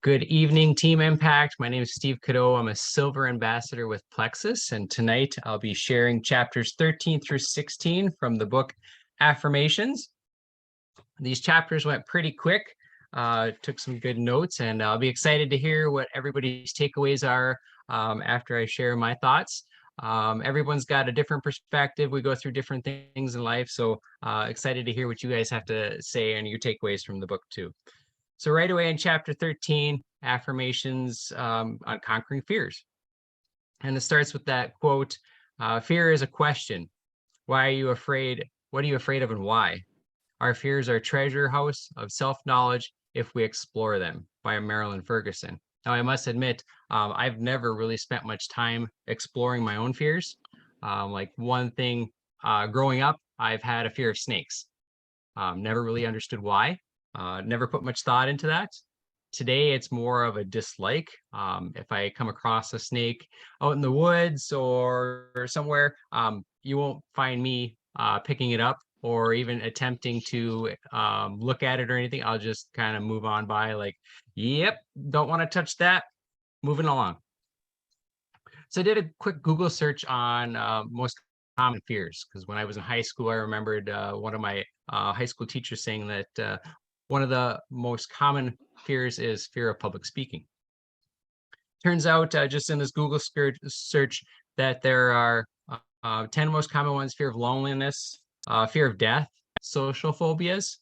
Good evening, Team Impact. My name is Steve Cadeau. I'm a Silver Ambassador with Plexus, and tonight I'll be sharing chapters 13 through 16 from the book Afformations. These chapters went pretty quick, took some good notes, and I'll be excited to hear what everybody's takeaways are after I share my thoughts. Everyone's got a different perspective. We go through different things in life, so excited to hear what you guys have to say and your takeaways from the book too. So right away in chapter 13, affirmations on conquering fears. And it starts with that quote, fear is a question. Why are you afraid? What are you afraid of and why? Our fears are a treasure house of self-knowledge if we explore them, by Marilyn Ferguson. Now, I must admit, I've never really spent much time exploring my own fears. Like one thing, growing up, I've had a fear of snakes. Never really understood why. Never put much thought into that. Today, it's more of a dislike. If I come across a snake out in the woods or somewhere, you won't find me picking it up or even attempting to look at it or anything. I'll just kind of move on by like, yep, don't want to touch that. Moving along. So I did a quick Google search on most common fears, because when I was in high school, I remembered one of my high school teachers saying that one of the most common fears is fear of public speaking. Turns out, just in this Google search, that there are 10 most common ones: fear of loneliness, fear of death, social phobias.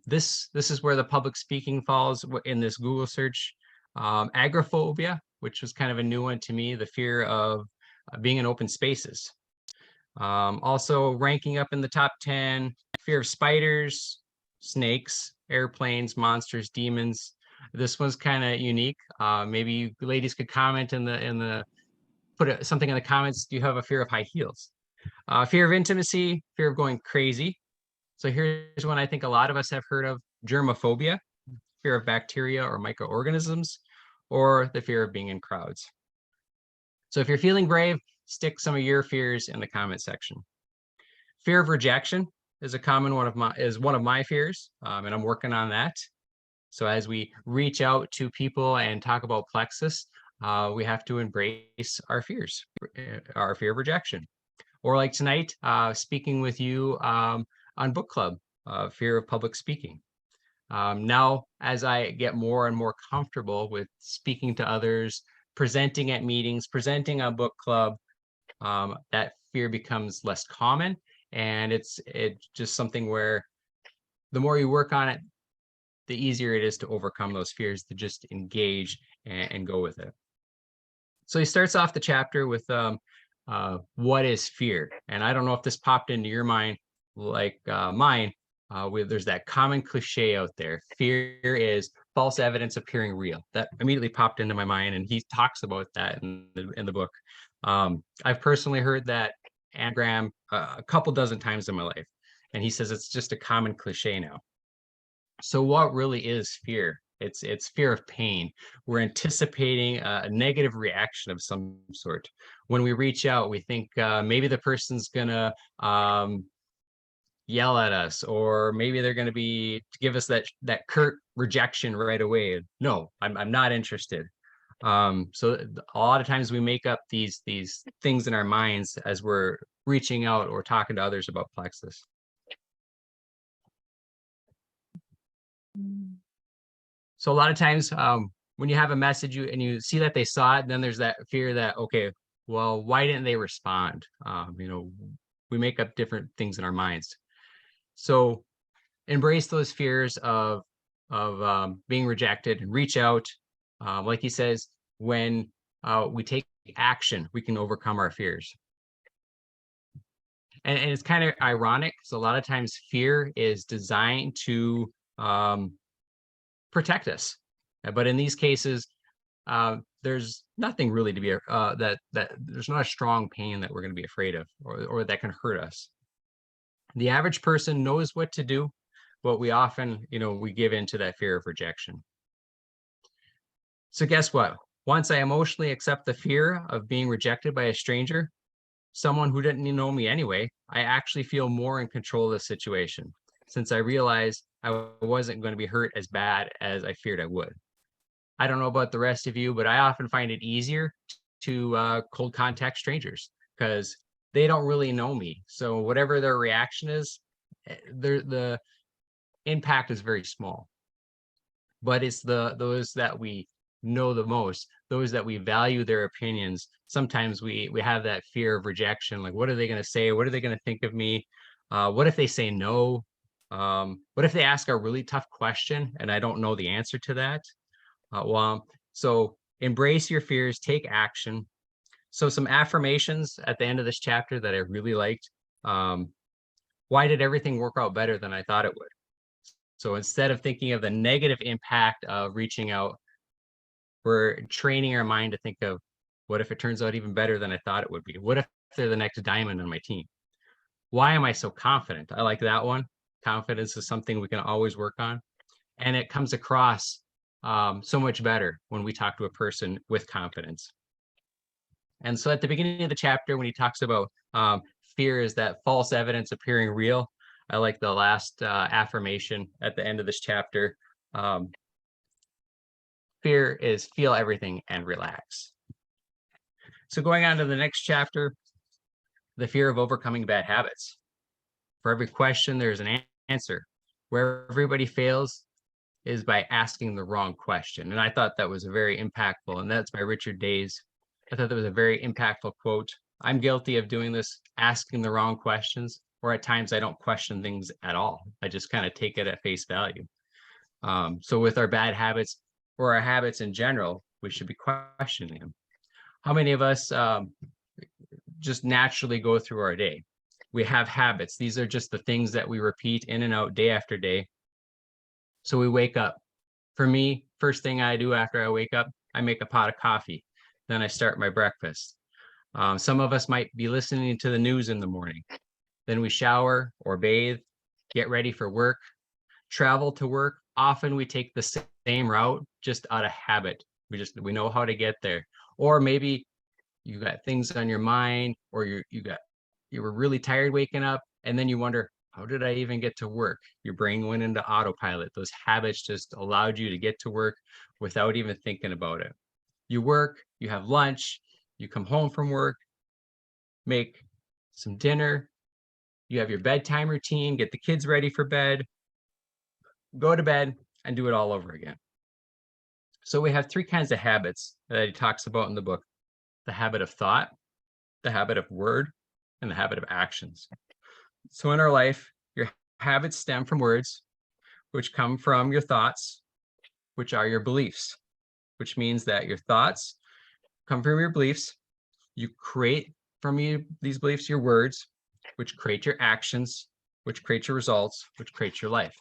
This is where the public speaking falls in this Google search. Agoraphobia, which was kind of a new one to me, the fear of being in open spaces. Also ranking up in the top 10, fear of spiders, snakes, airplanes, monsters, demons. This one's kind of unique. Maybe you ladies could comment put something in the comments. Do you have a fear of high heels? Fear of intimacy, fear of going crazy. So here's one I think a lot of us have heard of: germophobia, fear of bacteria or microorganisms, or the fear of being in crowds. So if you're feeling brave, stick some of your fears in the comment section. Fear of rejection is a common one of my fears, and I'm working on that. So as we reach out to people and talk about Plexus, we have to embrace our fears, our fear of rejection. Or like tonight, speaking with you on book club, fear of public speaking. Now, as I get more and more comfortable with speaking to others, presenting at meetings, presenting on book club, that fear becomes less common. And it's just something where the more you work on it, the easier it is to overcome those fears, to just engage and go with it. So he starts off the chapter with what is fear? And I don't know if this popped into your mind like mine. There's that common cliche out there: fear is false evidence appearing real. That immediately popped into my mind, and he talks about that in the book. I've personally heard that anagram a couple dozen times in my life, and he says it's just a common cliche now. So what really is fear? It's fear of pain. We're anticipating a negative reaction of some sort. When we reach out, we think maybe the person's gonna yell at us, or maybe they're going to give us that curt rejection right away. No, I'm not interested. So a lot of times we make up these things in our minds as we're reaching out or talking to others about Plexus. So a lot of times when you have a message and you see that they saw it, then there's that fear that, okay, well, why didn't they respond? We make up different things in our minds. So embrace those fears of being rejected and reach out. Like he says, when we take action, we can overcome our fears. And it's kind of ironic because a lot of times fear is designed to protect us. But in these cases, there's nothing really to be that there's not a strong pain that we're going to be afraid of or that can hurt us. The average person knows what to do, but we often, we give in to that fear of rejection. So guess what? Once I emotionally accept the fear of being rejected by a stranger, someone who didn't know me anyway, I actually feel more in control of the situation, since I realized I wasn't going to be hurt as bad as I feared I would. I don't know about the rest of you, but I often find it easier to cold contact strangers because they don't really know me. So whatever their reaction is, the impact is very small. But it's those that we know the most, those that we value their opinions. Sometimes we have that fear of rejection, like what are they going to say? What are they going to think of me? What if they say no? What if they ask a really tough question and I don't know the answer to that? So embrace your fears, take action. So some affirmations at the end of this chapter that I really liked. Um, why did everything work out better than I thought it would? So instead of thinking of the negative impact of reaching out, we're training our mind to think of what if it turns out even better than I thought it would be? What if they're the next diamond on my team? Why am I so confident? I like that one. Confidence is something we can always work on. And it comes across so much better when we talk to a person with confidence. And so at the beginning of the chapter, when he talks about fear is that false evidence appearing real, I like the last affirmation at the end of this chapter. Fear is feel everything and relax. So going on to the next chapter, the fear of overcoming bad habits. For every question, there's an answer. Where everybody fails is by asking the wrong question. And I thought that was very impactful. And that's by Richard Days. I thought that was a very impactful quote. I'm guilty of doing this, asking the wrong questions, or at times I don't question things at all. I just kind of take it at face value. So with our bad habits or our habits in general, we should be questioning them. How many of us just naturally go through our day? We have habits. These are just the things that we repeat in and out day after day. So we wake up. For me, first thing I do after I wake up, I make a pot of coffee. Then I start my breakfast. Some of us might be listening to the news in the morning. Then we shower or bathe, get ready for work, travel to work. Often we take the same route just out of habit. We know how to get there. Or maybe you got things on your mind, or you were really tired waking up, and then you wonder, how did I even get to work? Your brain went into autopilot. Those habits just allowed you to get to work without even thinking about it. You work, you have lunch, you come home from work, make some dinner, you have your bedtime routine, get the kids ready for bed, go to bed, and do it all over again. So we have three kinds of habits that he talks about in the book: the habit of thought, the habit of word, and the habit of actions. So in our life, your habits stem from words, which come from your thoughts, which are your beliefs, which means that your thoughts come from your beliefs. You create from these beliefs your words, which create your actions, which create your results, which create your life.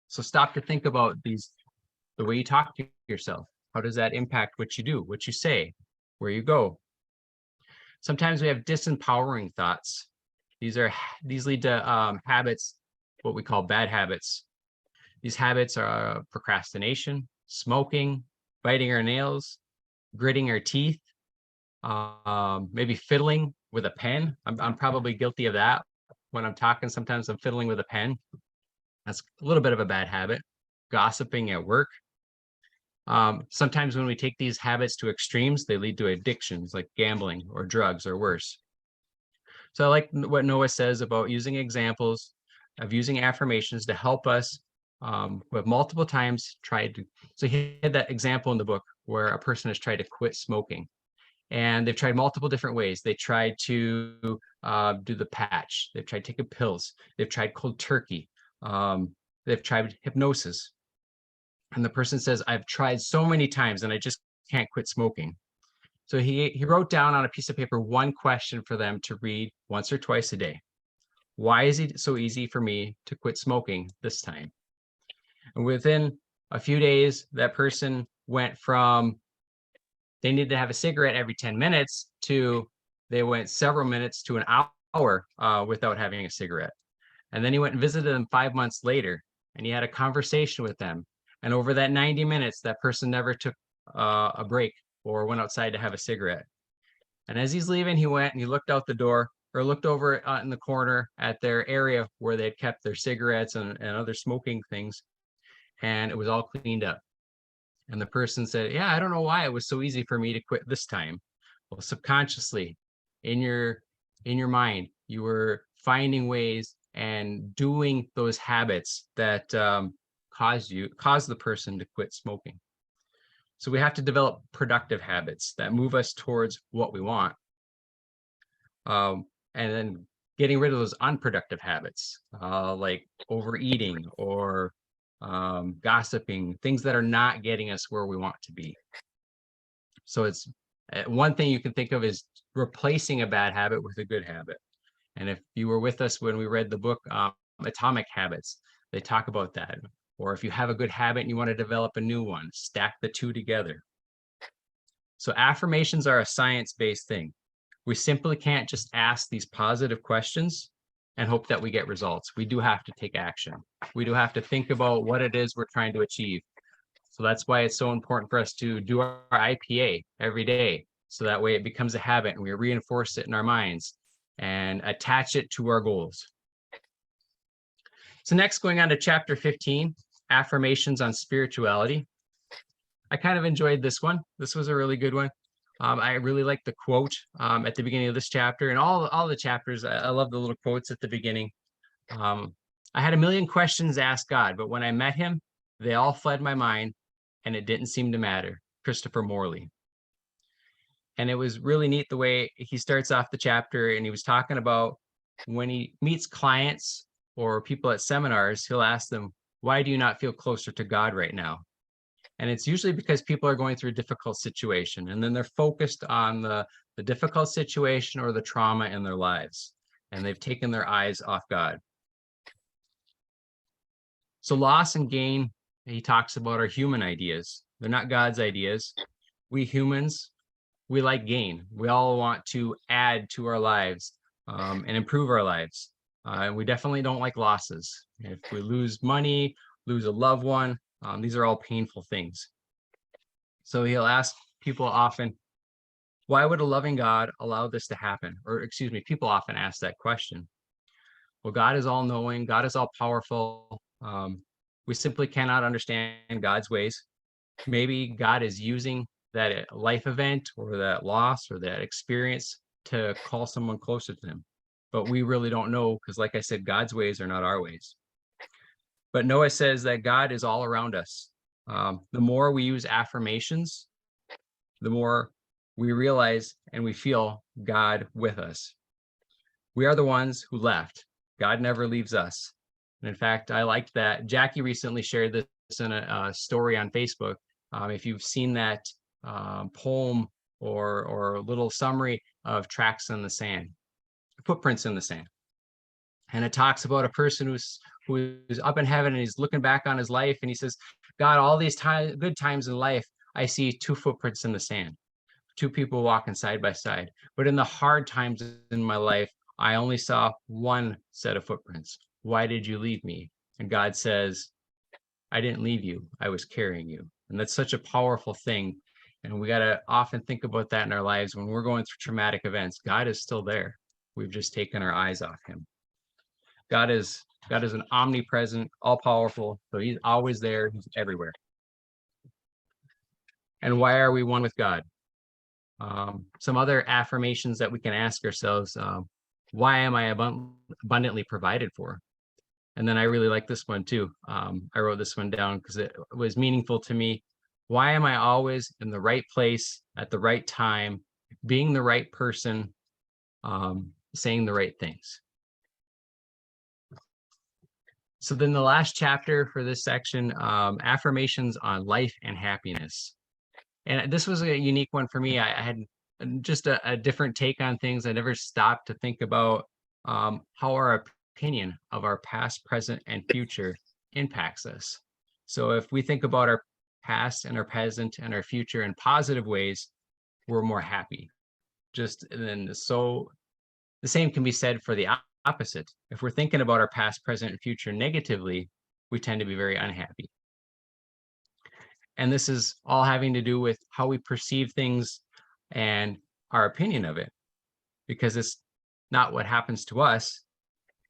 So stop to think about the way you talk to yourself. How does that impact what you do, what you say, where you go? Sometimes we have disempowering thoughts. These lead to habits, what we call bad habits. These habits are procrastination, smoking, biting our nails, gritting our teeth, maybe fiddling with a pen. I'm probably guilty of that. When I'm talking, sometimes I'm fiddling with a pen. That's a little bit of a bad habit. Gossiping at work. Sometimes when we take these habits to extremes, they lead to addictions like gambling or drugs or worse. So I like what Noah says about using examples of using affirmations to help us who have multiple times tried to. So he had that example in the book where a person has tried to quit smoking. And they've tried multiple different ways. They tried to do the patch. They've tried taking pills. They've tried cold turkey. They've tried hypnosis. And the person says, I've tried so many times and I just can't quit smoking. So he wrote down on a piece of paper one question for them to read once or twice a day. Why is it so easy for me to quit smoking this time? And within a few days, that person went from they needed to have a cigarette every 10 minutes to they went several minutes to an hour without having a cigarette. And then he went and visited them 5 months later, and he had a conversation with them. And over that 90 minutes, that person never took a break or went outside to have a cigarette. And as he's leaving, he went and he looked out the door or looked over in the corner at their area where they'd kept their cigarettes and other smoking things. And it was all cleaned up. And the person said, yeah, I don't know why it was so easy for me to quit this time. Well, subconsciously in your mind, you were finding ways and doing those habits that caused the person to quit smoking. So we have to develop productive habits that move us towards what we want. And then getting rid of those unproductive habits, like overeating or gossiping, things that are not getting us where we want to be. So it's one thing you can think of is replacing a bad habit with a good habit. And if you were with us when we read the book Atomic Habits, they talk about that. Or if you have a good habit and you want to develop a new one, stack the two together. So affirmations are a science-based thing. We simply can't just ask these positive questions and hope that we get results. We do have to take action. We do have to think about what it is we're trying to achieve. So that's why it's so important for us to do our IPA every day. So that way it becomes a habit and we reinforce it in our minds and attach it to our goals. So next, going on to chapter 15, affirmations on spirituality. I kind of enjoyed this one. This was a really good one. I really like the quote at the beginning of this chapter and all the chapters. I love the little quotes at the beginning. I had a million questions to ask God, but when I met him, they all fled my mind and it didn't seem to matter. Christopher Morley. And it was really neat the way he starts off the chapter, and he was talking about when he meets clients or people at seminars, he'll ask them, why do you not feel closer to God right now? And it's usually because people are going through a difficult situation, and then they're focused on the difficult situation or the trauma in their lives, and they've taken their eyes off God. So loss and gain, he talks about, are human ideas. They're not God's ideas. We humans, we like gain. We all want to add to our lives and improve our lives. And we definitely don't like losses. If we lose money, lose a loved one, these are all painful things. So he'll ask people often, why would a loving God allow this to happen? Or excuse me, people often ask that question. Well, God is all knowing. God is all powerful. We simply cannot understand God's ways. Maybe God is using that life event or that loss or that experience to call someone closer to him. But we really don't know because, like I said, God's ways are not our ways. But Noah says that God is all around us. The more we use affirmations, the more we realize and we feel God with us. We are the ones who left. God never leaves us. And in fact, I liked that. Jackie recently shared this in a story on Facebook. If you've seen that poem or a little summary of tracks in the sand, footprints in the sand. And it talks about a person who's up in heaven and he's looking back on his life and he says, God, all these good times in life, I see two footprints in the sand, two people walking side by side. But in the hard times in my life, I only saw one set of footprints. Why did you leave me? And God says, I didn't leave you. I was carrying you. And that's such a powerful thing. And we got to often think about that in our lives when we're going through traumatic events. God is still there. We've just taken our eyes off him. God is an omnipresent, all-powerful. So he's always there. He's everywhere. And why are we one with God? Some other affirmations that we can ask ourselves, why am I abundantly provided for? And then I really like this one too. I wrote this one down because it was meaningful to me. Why am I always in the right place at the right time, being the right person, saying the right things? So then the last chapter for this section, affirmations on life and happiness. And this was a unique one for me. I had just a different take on things. I never stopped to think about how our opinion of our past, present, and future impacts us. So if we think about our past and our present and our future in positive ways, we're more happy. So the same can be said for the opposite. If we're thinking about our past, present, and future negatively, we tend to be very unhappy. And this is all having to do with how we perceive things and our opinion of it, because it's not what happens to us.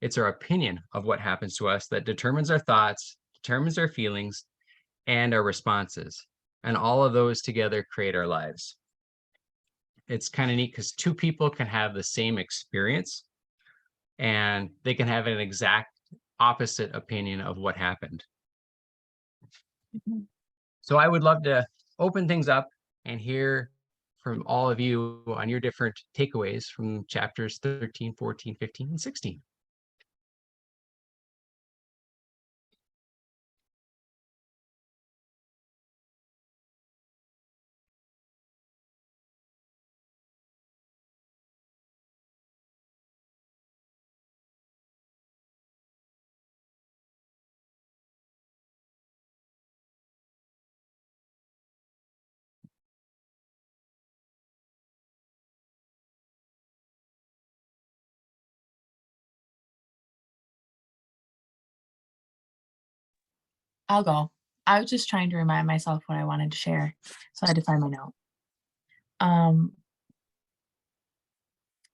It's our opinion of what happens to us that determines our thoughts, determines our feelings, and our responses. And all of those together create our lives. It's kind of neat because two people can have the same experience and they can have an exact opposite opinion of what happened. So I would love to open things up and hear from all of you on your different takeaways from chapters 13, 14, 15, and 16. I'll go. I was just trying to remind myself what I wanted to share, so I had to find my note.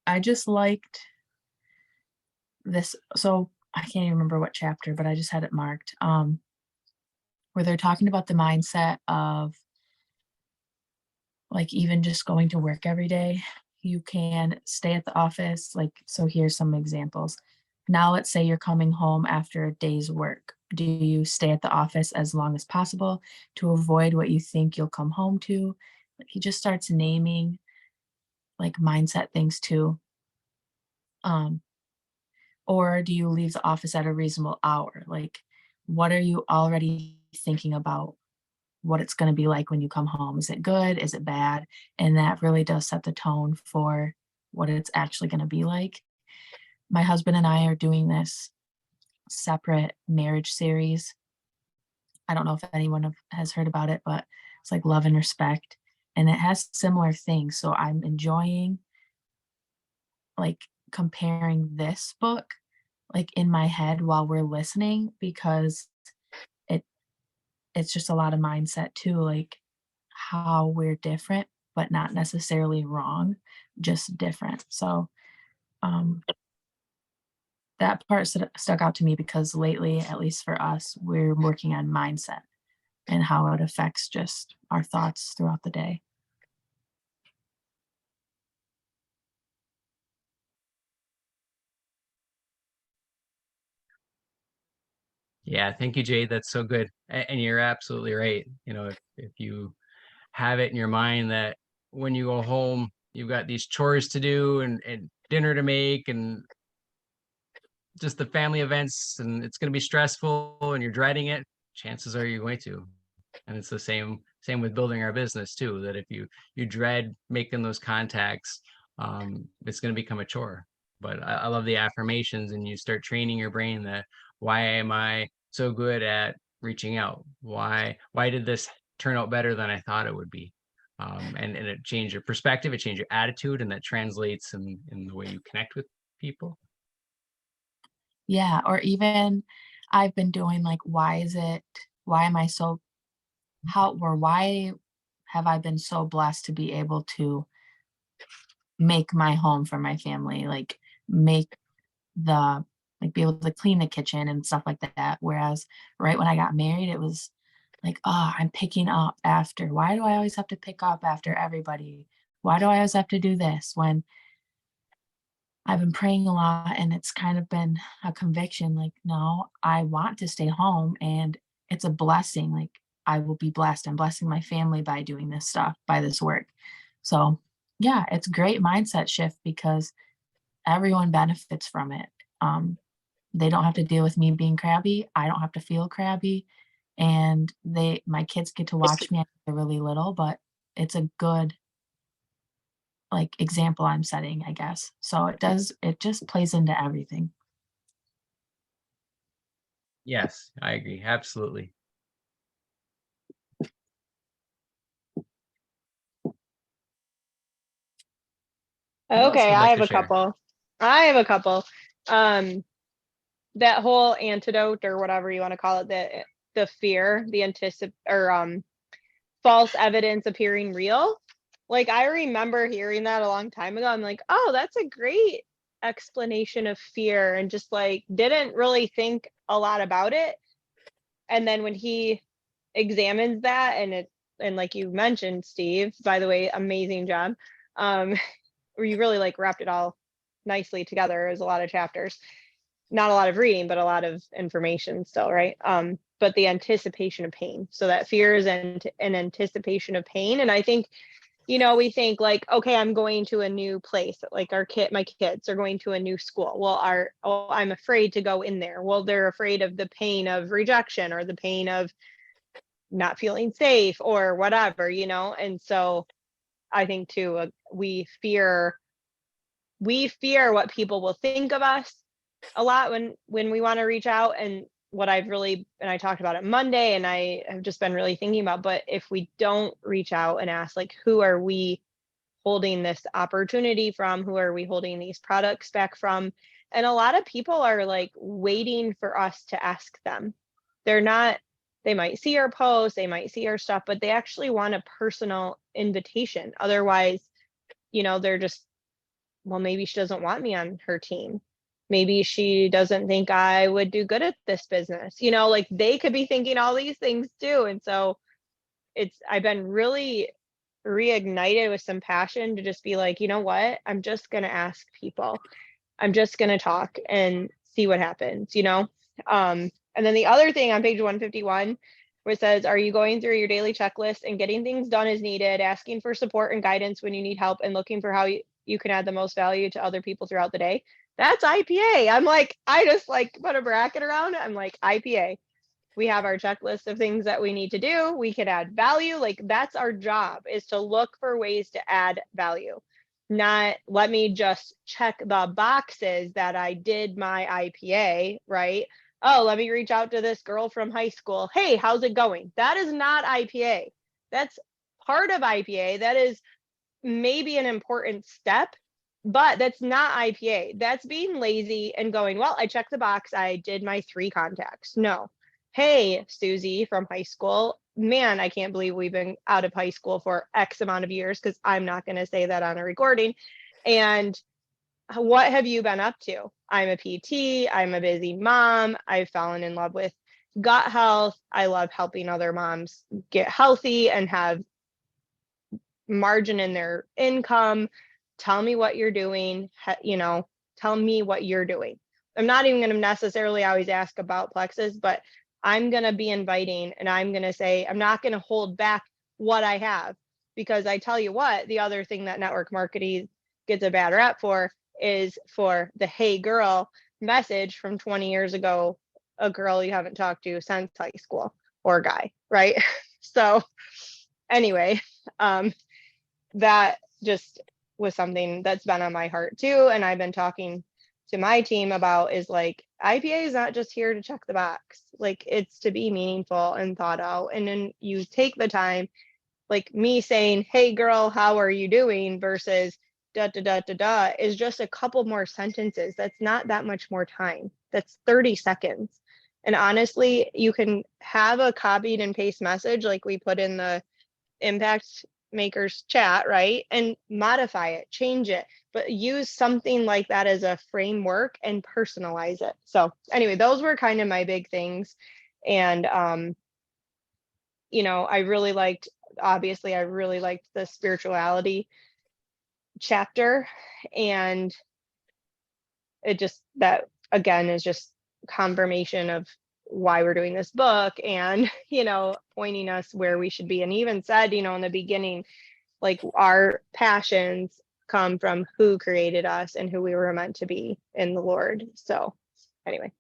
I just liked this. So I can't even remember what chapter, but I just had it marked. Where they're talking about the mindset of like even just going to work every day. You can stay at the office. Like, so here's some examples. Now, let's say you're coming home after a day's work. Do you stay at the office as long as possible to avoid what you think you'll come home to? Like, he just starts naming like mindset things too. Um, or do you leave the office at a reasonable hour? Like, what are you already thinking about what it's going to be like when you come home? Is it good? Is it bad? And that really does set the tone for what it's actually going to be like. My husband and I are doing this separate marriage series. I don't know if anyone has heard about it, but it's like Love and Respect. And it has similar things. So I'm enjoying like comparing this book like in my head while we're listening because it it's just a lot of mindset too, like how we're different, but not necessarily wrong, just different. So um, that part stuck out to me because lately, at least for us, we're working on mindset and how it affects just our thoughts throughout the day. Yeah, thank you, Jade. That's so good. And you're absolutely right. If you have it in your mind that when you go home, you've got these chores to do and dinner to make and just the family events and it's going to be stressful and you're dreading it, chances are you're going to. And it's the same with building our business too, that if you dread making those contacts, it's going to become a chore. But I love the affirmations, and you start training your brain that why am I so good at reaching out? Why did this turn out better than I thought it would be? And it changed your perspective, it changed your attitude, and that translates in the way you connect with people. Yeah, or even I've been doing like, why am I so, why have I been so blessed to be able to make my home for my family, like make the like be able to clean the kitchen and stuff like that. Whereas right when I got married, it was like, oh, I'm picking up after. Why do I always have to pick up after everybody? Why do I always have to do this when I've been praying a lot and it's kind of been a conviction like, no, I want to stay home and it's a blessing. Like I will be blessed. I'm blessing my family by doing this stuff, by this work. So yeah, it's great mindset shift because everyone benefits from it. They don't have to deal with me being crabby. I don't have to feel crabby. And my kids get to watch me. They're really little, but it's a good like example I'm setting, I guess. So it just plays into everything. Yes, I agree. Absolutely. Who else Okay, would I like have to a share? couple. I have a couple. Um, that whole antidote or whatever you want to call it, the fear, the false evidence appearing real. Like I remember hearing that a long time ago. I'm like, oh, that's a great explanation of fear, and just like didn't really think a lot about it. And then when he examines that and and like you mentioned, Steve, by the way, amazing job. Where you really like wrapped it all nicely together. It was a lot of chapters, not a lot of reading, but a lot of information still, right? But the anticipation of pain. So that fear is an anticipation of pain. And I think, we think like, okay, I'm going to a new place. Like my kids are going to a new school. Well, I'm afraid to go in there. Well, they're afraid of the pain of rejection or the pain of not feeling safe or whatever, And so I think too, we fear what people will think of us a lot when we want to reach out. And what and I talked about it Monday, and I have just been really thinking about, but if we don't reach out and ask, like, who are we holding this opportunity from? Who are we holding these products back from? And a lot of people are like waiting for us to ask them. They might see our posts, they might see our stuff, but they actually want a personal invitation. Otherwise, they're just, well, maybe she doesn't want me on her team. Maybe she doesn't think I would do good at this business. Like they could be thinking all these things too. And so I've been really reignited with some passion to just be like, you know what? I'm just going to ask people. I'm just going to talk and see what happens, And then the other thing on page 151, where it says, are you going through your daily checklist and getting things done as needed, asking for support and guidance when you need help, and looking for how you can add the most value to other people throughout the day? That's IPA. I'm like, I just like put a bracket around it. I'm like, IPA. We have our checklist of things that we need to do. We can add value. Like that's our job, is to look for ways to add value. Not let me just check the boxes that I did my IPA, right? Oh, let me reach out to this girl from high school. Hey, how's it going? That is not IPA. That's part of IPA. That is maybe an important step, but that's not IPA. That's being lazy and going, well, I checked the box. I did my 3 contacts. No. Hey, Susie from high school, man, I can't believe we've been out of high school for X amount of years, because I'm not going to say that on a recording. And what have you been up to? I'm a PT. I'm a busy mom. I've fallen in love with gut health. I love helping other moms get healthy and have margin in their income. Tell me what you're doing. Tell me what you're doing. I'm not even going to necessarily always ask about Plexus, but I'm going to be inviting, and I'm going to say, I'm not going to hold back what I have, because I tell you what, the other thing that network marketing gets a bad rap for is for the hey girl message from 20 years ago, a girl you haven't talked to since high school, or a guy, right? So anyway, that just was something that's been on my heart too. And I've been talking to my team about, is like, IPA is not just here to check the box. Like it's to be meaningful and thought out. And then you take the time, like me saying, hey girl, how are you doing? Versus da da da da da is just a couple more sentences. That's not that much more time. That's 30 seconds. And honestly, you can have a copied and paste message like we put in the impact makers chat, right? And modify it, change it, but use something like that as a framework and personalize it. So anyway, those were kind of my big things. And I really liked the spirituality chapter, and it just, that again is just confirmation of why we're doing this book, and pointing us where we should be. And he even said, in the beginning, like our passions come from who created us and who we were meant to be in the Lord. So anyway.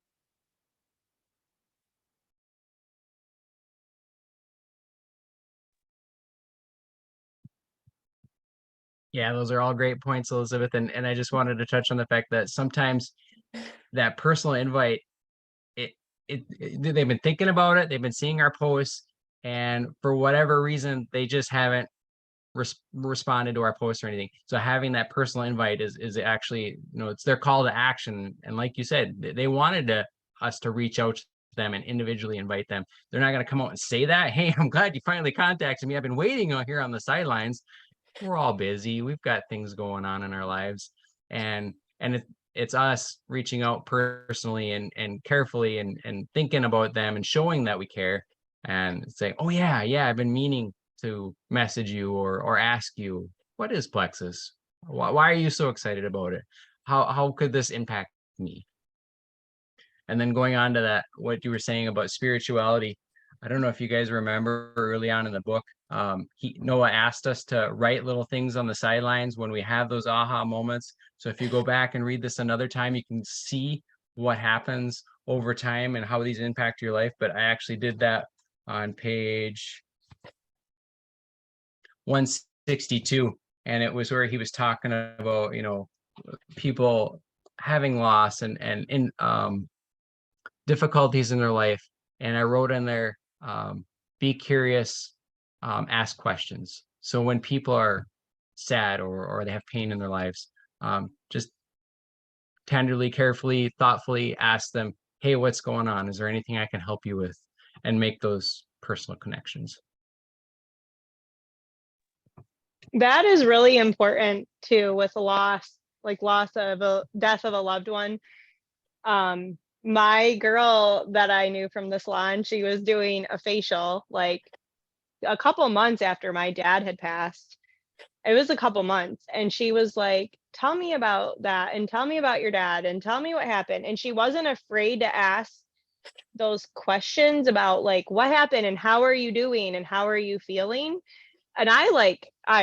Yeah, those are all great points, Elizabeth. And I just wanted to touch on the fact that sometimes that personal invite, they've been thinking about it, they've been seeing our posts, and for whatever reason, they just haven't responded to our posts or anything. So having that personal invite is actually, it's their call to action. And like you said, they wanted us to reach out to them and individually invite them. They're not going to come out and say that, hey, I'm glad you finally contacted me. I've been waiting on here on the sidelines. We're all busy. We've got things going on in our lives. And it's us reaching out personally and carefully and thinking about them and showing that we care, and saying, oh yeah, I've been meaning to message you or ask you, what is Plexus? Why are you so excited about it? How could this impact me? And then going on to that, what you were saying about spirituality, I don't know if you guys remember early on in the book, Noah asked us to write little things on the sidelines when we have those aha moments. So if you go back and read this another time, you can see what happens over time and how these impact your life. But I actually did that on page 162, and it was where he was talking about, people having loss and in difficulties in their life. And I wrote in there, be curious, ask questions. So when people are sad or they have pain in their lives, just tenderly, carefully, thoughtfully ask them, hey, what's going on? Is there anything I can help you with? And make those personal connections. That is really important too with a loss, like loss of a death of a loved one. My girl that I knew from the salon, she was doing a facial like a couple months after my dad had passed. It was a couple months, and she was like, tell me about that, and tell me about your dad, and tell me what happened. And she wasn't afraid to ask those questions about like what happened and how are you doing and how are you feeling. And I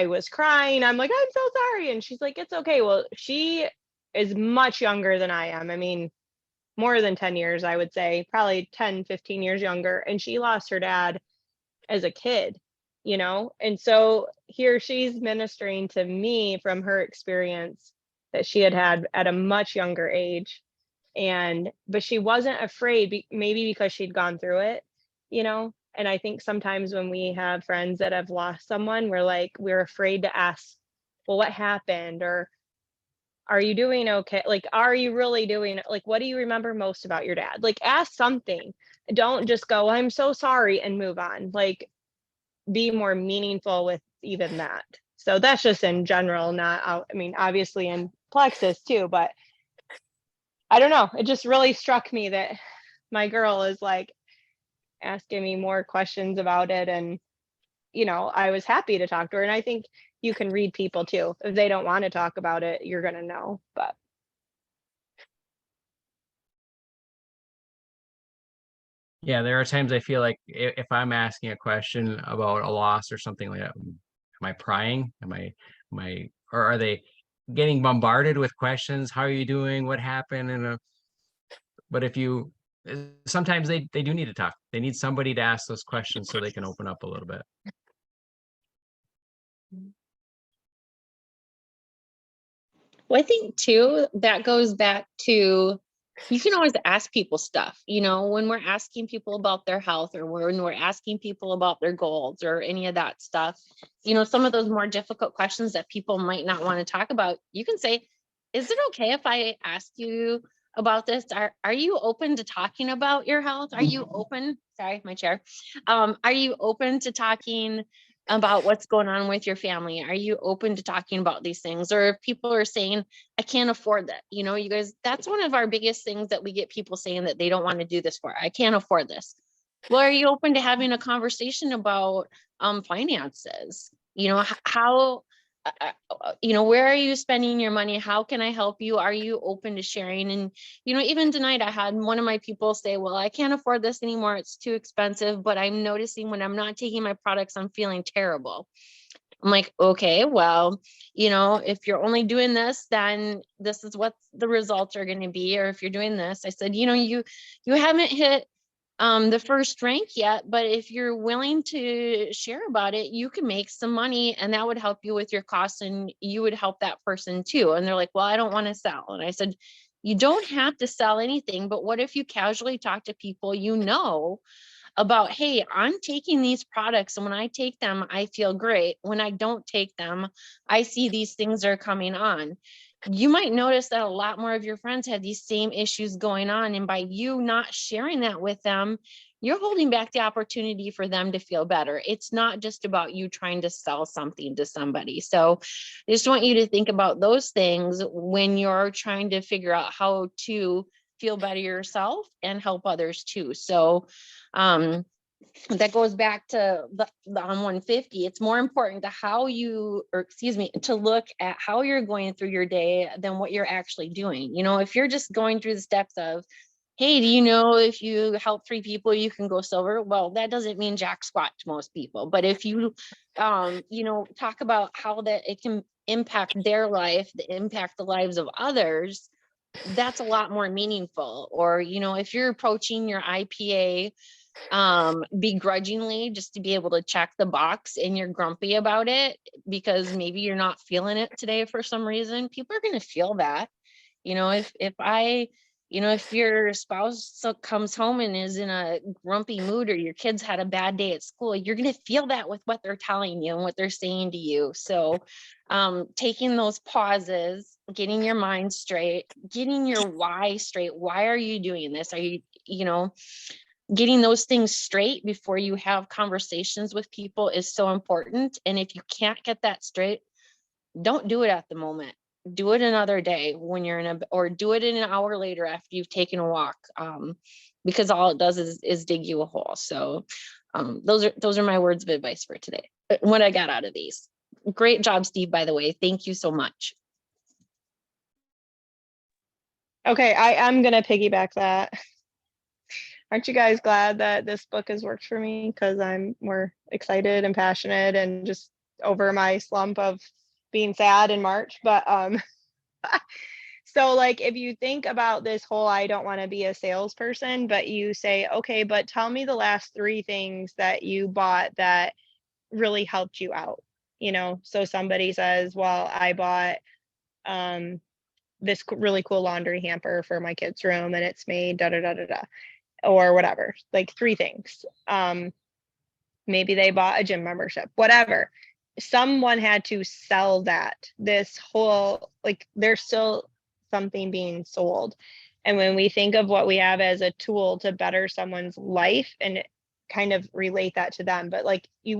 was crying. I'm like, I'm so sorry. And she's like, it's okay. Well, she is much younger than I am. I mean, more than 10 years, I would say, probably 10, 15 years younger. And she lost her dad as a kid, And so here she's ministering to me from her experience that she had at a much younger age. But she wasn't afraid, maybe because she'd gone through it, And I think sometimes when we have friends that have lost someone, we're afraid to ask, well, what happened? Or are you doing okay? Like, are you really doing it? Like, what do you remember most about your dad? Like, ask something. Don't just go, I'm so sorry, and move on. Like, be more meaningful with even that. So that's just in general, obviously in Plexus too, but I don't know. It just really struck me that my girl is like asking me more questions about it. And, I was happy to talk to her. And I think you can read people too. If they don't want to talk about it, you're going to know. But yeah, there are times I feel like if I'm asking a question about a loss or something like that, am I prying? Or are they getting bombarded with questions? How are you doing? What happened? But sometimes they do need to talk. They need somebody to ask those questions so they can open up a little bit. Well, I think too, that goes back to, you can always ask people stuff, when we're asking people about their health or when we're asking people about their goals or any of that stuff, some of those more difficult questions that people might not want to talk about, you can say, is it okay if I ask you about this? Are you open to talking about your health? Are you open? Sorry, my chair. Are you open to talking about what's going on with your family? Are you open to talking about these things? Or if people are saying, I can't afford that, you guys, that's one of our biggest things that we get people saying that they don't want to do this for. I can't afford this. Well, are you open to having a conversation about finances? How where are you spending your money? How can I help you? Are you open to sharing? And, even tonight I had one of my people say, well, I can't afford this anymore. It's too expensive, but I'm noticing when I'm not taking my products, I'm feeling terrible. I'm like, okay, well, if you're only doing this, then this is what the results are going to be. Or if you're doing this, I said, you haven't hit the first rank yet, but if you're willing to share about it, you can make some money and that would help you with your costs and you would help that person too. And they're like, well, I don't want to sell. And I said, you don't have to sell anything, but what if you casually talk to people, about, hey, I'm taking these products and when I take them, I feel great. When I don't take them, I see these things are coming on. You might notice that a lot more of your friends have these same issues going on. And by you not sharing that with them, you're holding back the opportunity for them to feel better. It's not just about you trying to sell something to somebody. So I just want you to think about those things when you're trying to figure out how to feel better yourself and help others too. So that goes back to the on 150. It's more important to how you, or excuse me, to look at how you're going through your day than what you're actually doing. You know, if you're just going through the steps of, hey, do you know if you help 3 people, you can go silver? Well, that doesn't mean jack squat to most people. But if you, you know, talk about how that it can impact their life, impact the lives of others, that's a lot more meaningful. Or, you know, if you're approaching your IPA begrudgingly just to be able to check the box and you're grumpy about it because maybe you're not feeling it today for some reason, people are going to feel that. You know, if I, you know, if your spouse comes home and is in a grumpy mood, or your kids had a bad day at school, you're going to feel that with what they're telling you and what they're saying to you. So taking those pauses, getting your mind straight, getting your why straight. Why are you doing this? Are you, you know, getting those things straight before you have conversations with people is so important. And if you can't get that straight, don't do it at the moment. Do it another day when you're in a, or do it in an hour later after you've taken a walk, because all it does is dig you a hole. So those are my words of advice for today. What I got out of these. Great job, Steve, by the way. Thank you so much. Okay, I'm gonna piggyback that. Aren't you guys glad that this book has worked for me? Because I'm more excited and passionate and just over my slump of being sad in March. But so like if you think about this whole I don't want to be a salesperson, but you say, okay, but tell me the last 3 things that you bought that really helped you out. You know, so somebody says, well, I bought this really cool laundry hamper for my kids' room and it's made da da da da da, or whatever, like 3 things. Maybe they bought a gym membership, whatever. Someone had to sell that. This whole, like, there's still something being sold. And when we think of what we have as a tool to better someone's life and kind of relate that to them, but like you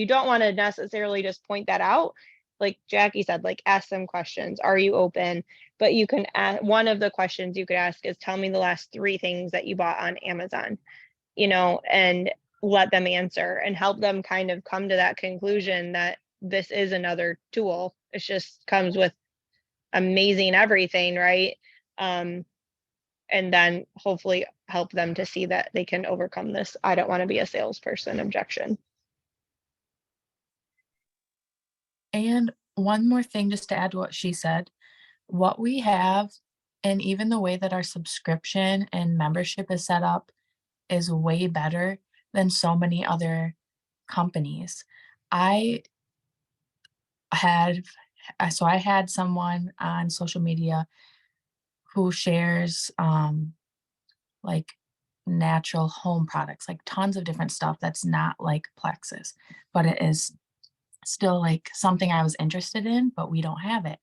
don't want to necessarily just point that out. Like Jackie said, like ask them questions. Are you open? But you can ask, one of the questions you could ask is, tell me the last 3 things that you bought on Amazon, you know, and let them answer and help them kind of come to that conclusion that this is another tool. It just comes with amazing everything, right? And then hopefully help them to see that they can overcome this I don't want to be a salesperson objection. And one more thing, just to add to what she said, what we have, and even the way that our subscription and membership is set up, is way better than so many other companies. I had I had someone on social media who shares like natural home products, like tons of different stuff that's not like Plexus, but it is still like something I was interested in, but we don't have it.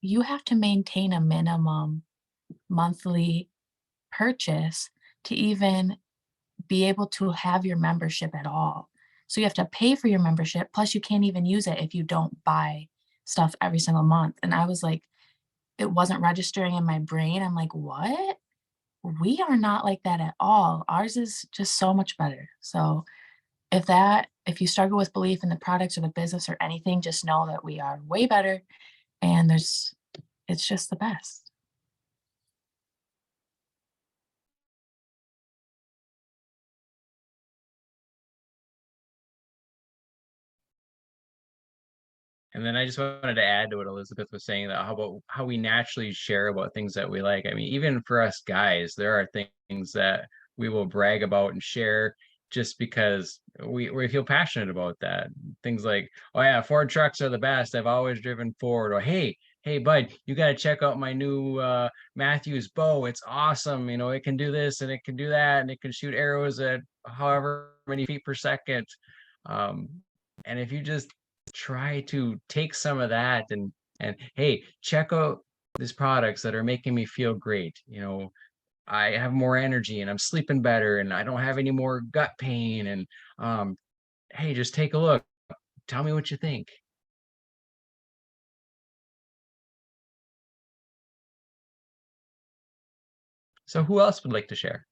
You have to maintain a minimum monthly purchase to even be able to have your membership at all. So you have to pay for your membership, plus you can't even use it if you don't buy stuff every single month. And I was like, it wasn't registering in my brain. I'm like, what? We are not like that at all. Ours is just so much better. So if you struggle with belief in the products or the business or anything, just know that we are way better, and it's just the best. And then I just wanted to add to what Elizabeth was saying, that how about how we naturally share about things that we like. I mean, even for us guys, there are things that we will brag about and share just because we feel passionate about that. Things like, oh yeah, Ford trucks are the best. I've always driven Ford. Or hey bud, you got to check out my new Matthews bow. It's awesome. You know, it can do this and it can do that and it can shoot arrows at however many feet per second. Um, and if you just try to take some of that and hey, check out these products that are making me feel great. You know, I have more energy and I'm sleeping better and I don't have any more gut pain. And hey, just take a look. Tell me what you think. So who else would like to share?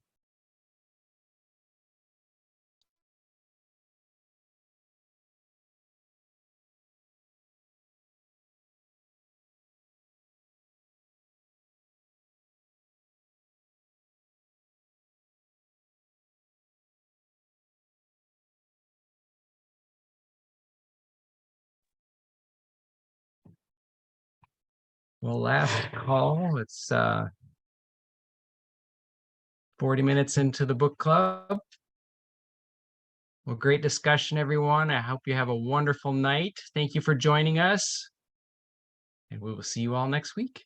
Well, last call. It's 40 minutes into the book club. Well, great discussion, everyone. I hope you have a wonderful night. Thank you for joining us. And we will see you all next week.